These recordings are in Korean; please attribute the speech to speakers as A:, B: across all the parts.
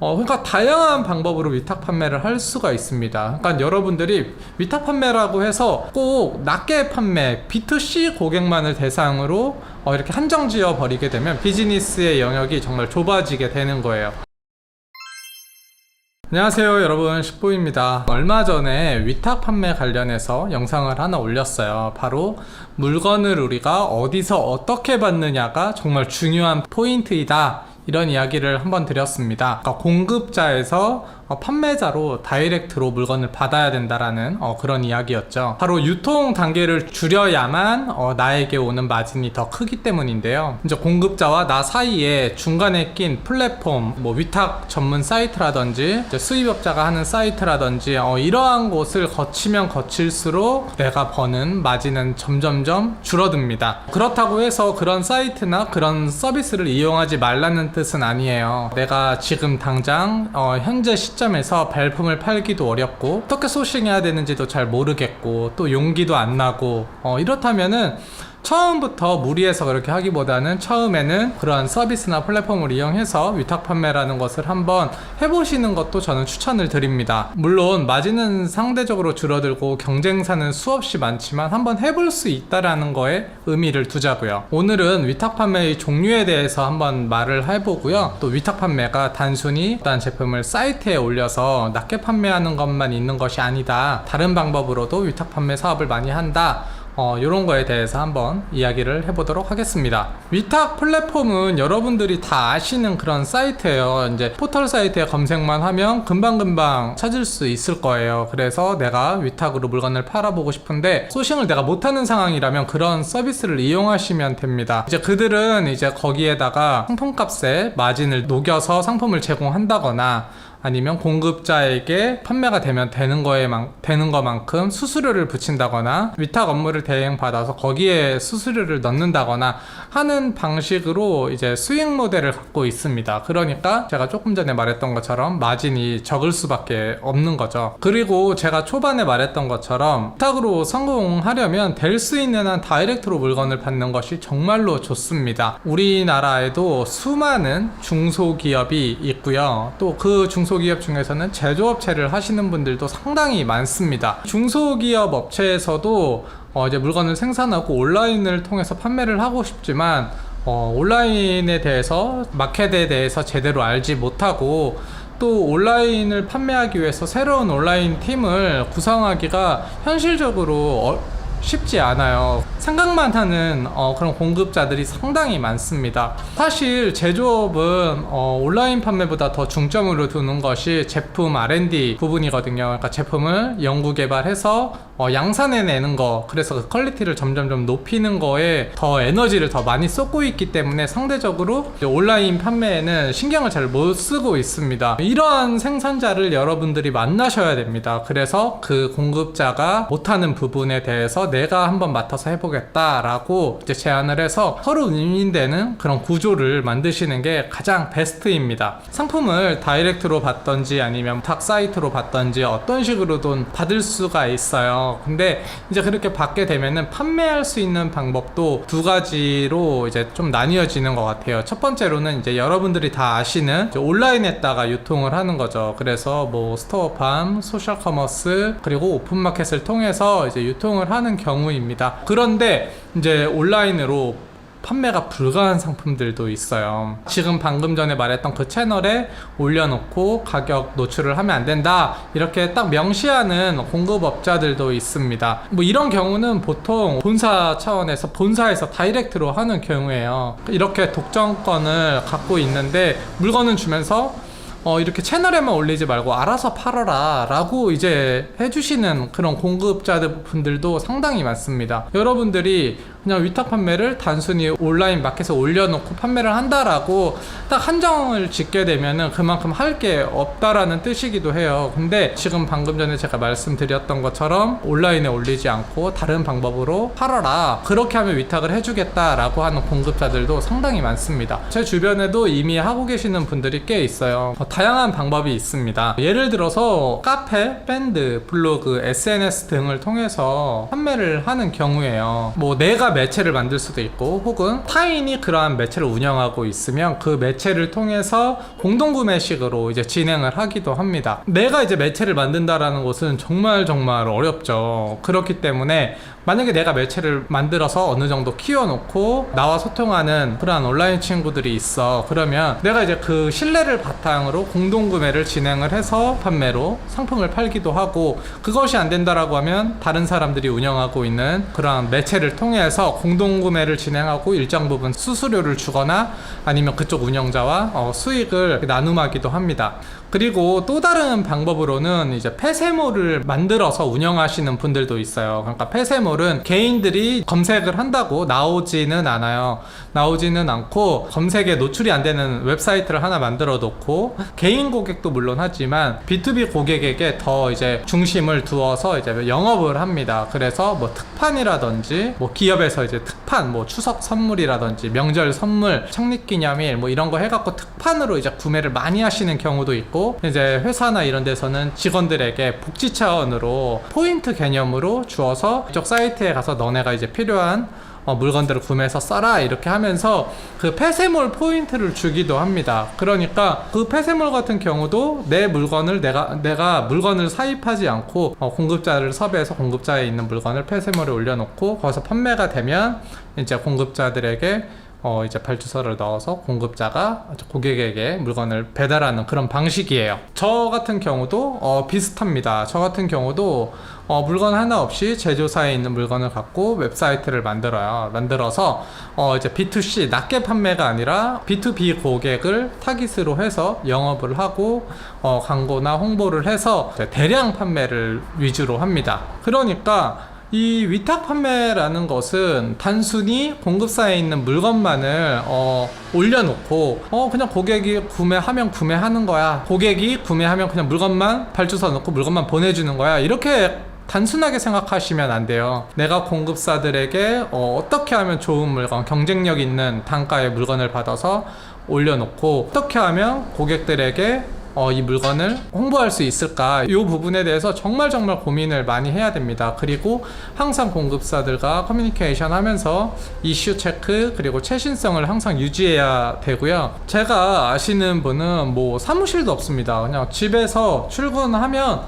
A: 그러니까 다양한 방법으로 위탁 판매를 할 수가 있습니다. 그러니까 여러분들이 위탁 판매라고 해서 꼭 낮게 판매, B2C 고객만을 대상으로 이렇게 한정 지어 버리게 되면 비즈니스의 영역이 정말 좁아지게 되는 거예요. 안녕하세요 여러분, 식보입니다. 얼마 전에 위탁 판매 관련해서 영상을 하나 올렸어요. 바로 물건을 우리가 어디서 어떻게 받느냐가 정말 중요한 포인트이다, 이런 이야기를 한번 드렸습니다. 그러니까 공급자에서 판매자로 다이렉트로 물건을 받아야 된다라는 그런 이야기였죠. 바로 유통 단계를 줄여야만 나에게 오는 마진이 더 크기 때문인데요. 이제 공급자와 나 사이에 중간에 낀 플랫폼, 뭐 위탁 전문 사이트라든지 수입업자가 하는 사이트라든지 이러한 곳을 거치면 거칠수록 내가 버는 마진은 점점점 줄어듭니다. 그렇다고 해서 그런 사이트나 그런 서비스를 이용하지 말라는 뜻은 아니에요. 내가 지금 당장 현재 시점에서 발품을 팔기도 어렵고 어떻게 소싱해야 되는지도 잘 모르겠고 또 용기도 안 나고 이렇다면은 처음부터 무리해서 그렇게 하기보다는 처음에는 그러한 서비스나 플랫폼을 이용해서 위탁 판매라는 것을 한번 해보시는 것도 저는 추천을 드립니다. 물론 마진은 상대적으로 줄어들고 경쟁사는 수없이 많지만 한번 해볼 수 있다라는 거에 의미를 두자고요. 오늘은 위탁 판매의 종류에 대해서 한번 말을 해보고요. 또 위탁 판매가 단순히 어떤 제품을 사이트에 올려서 낮게 판매하는 것만 있는 것이 아니다, 다른 방법으로도 위탁 판매 사업을 많이 한다, 이런 거에 대해서 한번 이야기를 해보도록 하겠습니다. 위탁 플랫폼은 여러분들이 다 아시는 그런 사이트예요. 이제 포털 사이트에 검색만 하면 금방금방 찾을 수 있을 거예요. 그래서 내가 위탁으로 물건을 팔아보고 싶은데 소싱을 내가 못하는 상황이라면 그런 서비스를 이용하시면 됩니다. 이제 그들은 이제 거기에다가 상품값에 마진을 녹여서 상품을 제공한다거나 아니면 공급자에게 판매가 되면 되는 것만큼 수수료를 붙인다거나 위탁 업무를 대행받아서 거기에 수수료를 넣는다거나 하는 방식으로 이제 수익 모델을 갖고 있습니다. 그러니까 제가 조금 전에 말했던 것처럼 마진이 적을 수밖에 없는 거죠. 그리고 제가 초반에 말했던 것처럼 위탁으로 성공하려면 될 수 있는 한 다이렉트로 물건을 받는 것이 정말로 좋습니다. 우리나라에도 수많은 중소기업이 있고요. 또 그 중소기업 중에서는 제조업체를 하시는 분들도 상당히 많습니다. 중소기업 업체에서도 이제 물건을 생산하고 온라인을 통해서 판매를 하고 싶지만 온라인에 대해서, 마켓에 대해서 제대로 알지 못하고 또 온라인을 판매하기 위해서 새로운 온라인 팀을 구성하기가 현실적으로 쉽지 않아요. 생각만 하는 그런 공급자들이 상당히 많습니다. 사실 제조업은 온라인 판매보다 더 중점으로 두는 것이 제품 R&D 부분이거든요. 그러니까 제품을 연구 개발해서 양산해내는 거, 그래서 그 퀄리티를 점점점 높이는 거에 더 에너지를 더 많이 쏟고 있기 때문에 상대적으로 온라인 판매에는 신경을 잘 못 쓰고 있습니다. 이러한 생산자를 여러분들이 만나셔야 됩니다. 그래서 그 공급자가 못하는 부분에 대해서 내가 한번 맡아서 해보겠다라고 이제 제안을 해서 서로 윈윈되는 그런 구조를 만드시는 게 가장 베스트입니다. 상품을 다이렉트로 받던지 아니면 탁 사이트로 받던지 어떤 식으로든 받을 수가 있어요. 근데 이제 그렇게 받게 되면은 판매할 수 있는 방법도 두 가지로 이제 좀 나뉘어지는 것 같아요. 첫 번째로는 이제 여러분들이 다 아시는 이제 온라인에다가 유통을 하는 거죠. 그래서 뭐 스토어팜, 소셜 커머스, 그리고 오픈마켓을 통해서 이제 유통을 하는 경우입니다. 그런데 이제 온라인으로 판매가 불가한 상품들도 있어요. 지금 방금 전에 말했던 그 채널에 올려놓고 가격 노출을 하면 안 된다, 이렇게 딱 명시하는 공급업자들도 있습니다. 뭐 이런 경우는 보통 본사 차원에서 본사에서 다이렉트로 하는 경우예요. 이렇게 독점권을 갖고 있는데 물건은 주면서 이렇게 채널에만 올리지 말고 알아서 팔아라 라고 이제 해주시는 그런 공급자들 분들도 상당히 많습니다. 여러분들이 그냥 위탁 판매를 단순히 온라인 마켓에 올려놓고 판매를 한다라고 딱 한정을 짓게 되면은 그만큼 할 게 없다라는 뜻이기도 해요. 근데 지금 방금 전에 제가 말씀드렸던 것처럼 온라인에 올리지 않고 다른 방법으로 팔아라, 그렇게 하면 위탁을 해주겠다라고 하는 공급자들도 상당히 많습니다. 제 주변에도 이미 하고 계시는 분들이 꽤 있어요. 다양한 방법이 있습니다. 예를 들어서 카페, 밴드, 블로그, SNS 등을 통해서 판매를 하는 경우에요. 뭐 내가 내가 매체를 만들 수도 있고, 혹은 타인이 그러한 매체를 운영하고 있으면 그 매체를 통해서 공동구매식으로 이제 진행을 하기도 합니다. 내가 이제 매체를 만든다라는 것은 정말 어렵죠. 그렇기 때문에 만약에 내가 매체를 만들어서 어느 정도 키워놓고 나와 소통하는 그러한 온라인 친구들이 있어. 그러면 내가 이제 그 신뢰를 바탕으로 공동구매를 진행을 해서 판매로 상품을 팔기도 하고, 그것이 안 된다라고 하면 다른 사람들이 운영하고 있는 그러한 매체를 통해서 공동구매를 진행하고 일정 부분 수수료를 주거나 아니면 그쪽 운영자와 수익을 나눔하기도 합니다. 그리고 또 다른 방법으로는 이제 폐쇄몰을 만들어서 운영하시는 분들도 있어요. 그러니까 폐쇄몰은 개인들이 검색을 한다고 나오지는 않아요. 나오지는 않고 검색에 노출이 안 되는 웹사이트를 하나 만들어 놓고, 개인 고객도 물론 하지만 B2B 고객에게 더 이제 중심을 두어서 이제 영업을 합니다. 그래서 뭐 특판이라든지, 뭐 기업에서 이제 특판, 뭐 추석 선물이라든지 명절 선물, 창립기념일 뭐 이런 거 해갖고 특판으로 이제 구매를 많이 하시는 경우도 있고, 이제 회사나 이런 데서는 직원들에게 복지 차원으로 포인트 개념으로 주어서 이쪽 사이트에 가서 너네가 이제 필요한 물건들을 구매해서 써라 이렇게 하면서 그 폐쇄몰 포인트를 주기도 합니다. 그러니까 그 폐쇄몰 같은 경우도 내 물건을 내가 물건을 사입하지 않고 공급자를 섭외해서 공급자에 있는 물건을 폐쇄몰에 올려놓고 거기서 판매가 되면 이제 공급자들에게 이제 발주서를 넣어서 공급자가 고객에게 물건을 배달하는 그런 방식이에요. 저 같은 경우도 비슷합니다. 저 같은 경우도 물건 하나 없이 제조사에 있는 물건을 갖고 웹사이트를 만들어서 이제 B2C 낮게 판매가 아니라 B2B 고객을 타깃으로 해서 영업을 하고 광고나 홍보를 해서 대량 판매를 위주로 합니다. 그러니까 이 위탁 판매라는 것은 단순히 공급사에 있는 물건만을 올려놓고 그냥 고객이 구매하면 구매하는 거야, 고객이 구매하면 그냥 물건만 발주서 넣고 물건만 보내주는 거야, 이렇게 단순하게 생각하시면 안 돼요. 내가 공급사들에게 어떻게 하면 좋은 물건, 경쟁력 있는 단가의 물건을 받아서 올려놓고 어떻게 하면 고객들에게 이 물건을 홍보할 수 있을까, 이 부분에 대해서 정말 고민을 많이 해야 됩니다. 그리고 항상 공급사들과 커뮤니케이션 하면서 이슈 체크 그리고 최신성을 항상 유지해야 되고요. 제가 아시는 분은 뭐 사무실도 없습니다. 그냥 집에서 출근하면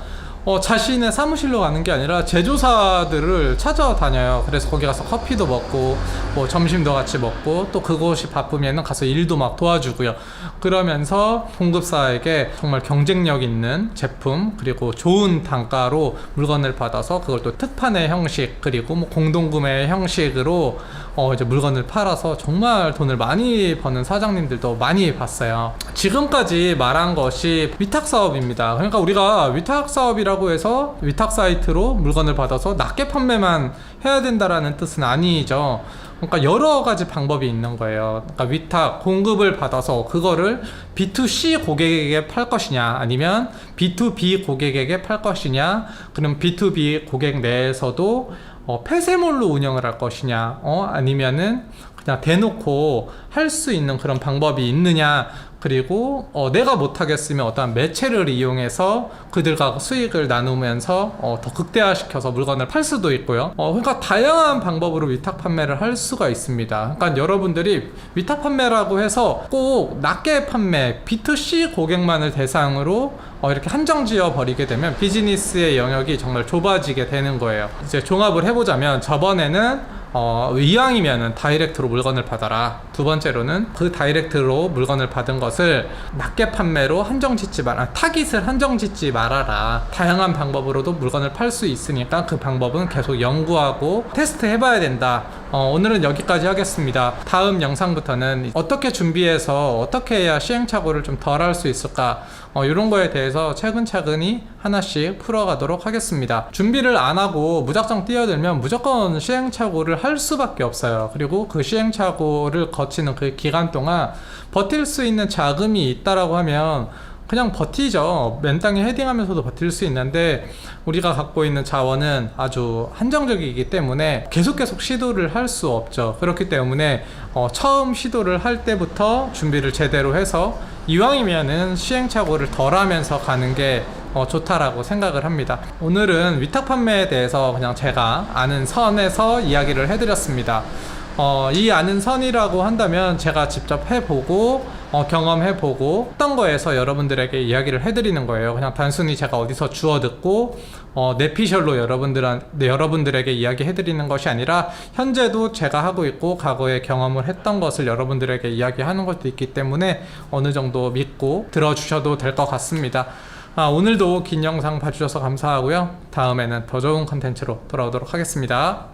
A: 자신의 사무실로 가는 게 아니라 제조사들을 찾아다녀요. 그래서 거기 가서 커피도 먹고 뭐 점심도 같이 먹고, 또 그곳이 바쁘면 가서 일도 막 도와주고요. 그러면서 공급사에게 정말 경쟁력 있는 제품 그리고 좋은 단가로 물건을 받아서 그걸 또 특판의 형식 그리고 뭐 공동구매의 형식으로 이제 물건을 팔아서 정말 돈을 많이 버는 사장님들도 많이 봤어요. 지금까지 말한 것이 위탁 사업입니다. 그러니까 우리가 위탁 사업이라고 해서 위탁 사이트로 물건을 받아서 낮게 판매만 해야 된다라는 뜻은 아니죠. 그러니까 여러 가지 방법이 있는 거예요. 그러니까 위탁 공급을 받아서 그거를 B2C 고객에게 팔 것이냐, 아니면 B2B 고객에게 팔 것이냐, 그럼 B2B 고객 내에서도 폐쇄몰로 운영을 할 것이냐, 아니면은 그냥 대놓고 할 수 있는 그런 방법이 있느냐, 그리고 내가 못하겠으면 어떠한 매체를 이용해서 그들과 수익을 나누면서 더 극대화시켜서 물건을 팔 수도 있고요. 그러니까 다양한 방법으로 위탁 판매를 할 수가 있습니다. 그러니까 여러분들이 위탁 판매라고 해서 꼭 낮게 판매, B2C 고객만을 대상으로 이렇게 한정 지어 버리게 되면 비즈니스의 영역이 정말 좁아지게 되는 거예요. 이제 종합을 해보자면, 저번에는 이왕이면은 다이렉트로 물건을 받아라. 두 번째로는 그 다이렉트로 물건을 받은 것을 낮게 판매로 한정짓지 마라. 타깃을 한정짓지 말아라. 다양한 방법으로도 물건을 팔 수 있으니까 그 방법은 계속 연구하고 테스트 해봐야 된다. 오늘은 여기까지 하겠습니다. 다음 영상부터는 어떻게 준비해서 어떻게 해야 시행착오를 좀 덜 할 수 있을까, 이런 거에 대해서 차근차근히 하나씩 풀어가도록 하겠습니다. 준비를 안 하고 무작정 뛰어들면 무조건 시행착오를 할 수밖에 없어요. 그리고 그 시행착오를 거치는 그 기간 동안 버틸 수 있는 자금이 있다라고 하면 그냥 버티죠. 맨 땅에 헤딩하면서도 버틸 수 있는데, 우리가 갖고 있는 자원은 아주 한정적이기 때문에 계속 시도를 할 수 없죠. 그렇기 때문에 처음 시도를 할 때부터 준비를 제대로 해서 이왕이면은 시행착오를 덜 하면서 가는 게 좋다라고 생각을 합니다. 오늘은 위탁 판매에 대해서 그냥 제가 아는 선에서 이야기를 해드렸습니다. 이 아는 선이라고 한다면 제가 직접 해보고 경험해보고 어떤 거에서 여러분들에게 이야기를 해드리는 거예요. 그냥 단순히 제가 어디서 주워 듣고 내피셜로 여러분들에게 이야기해드리는 것이 아니라 현재도 제가 하고 있고 과거에 경험을 했던 것을 여러분들에게 이야기하는 것도 있기 때문에 어느 정도 믿고 들어주셔도 될 것 같습니다. 오늘도 긴 영상 봐주셔서 감사하고요. 다음에는 더 좋은 컨텐츠로 돌아오도록 하겠습니다.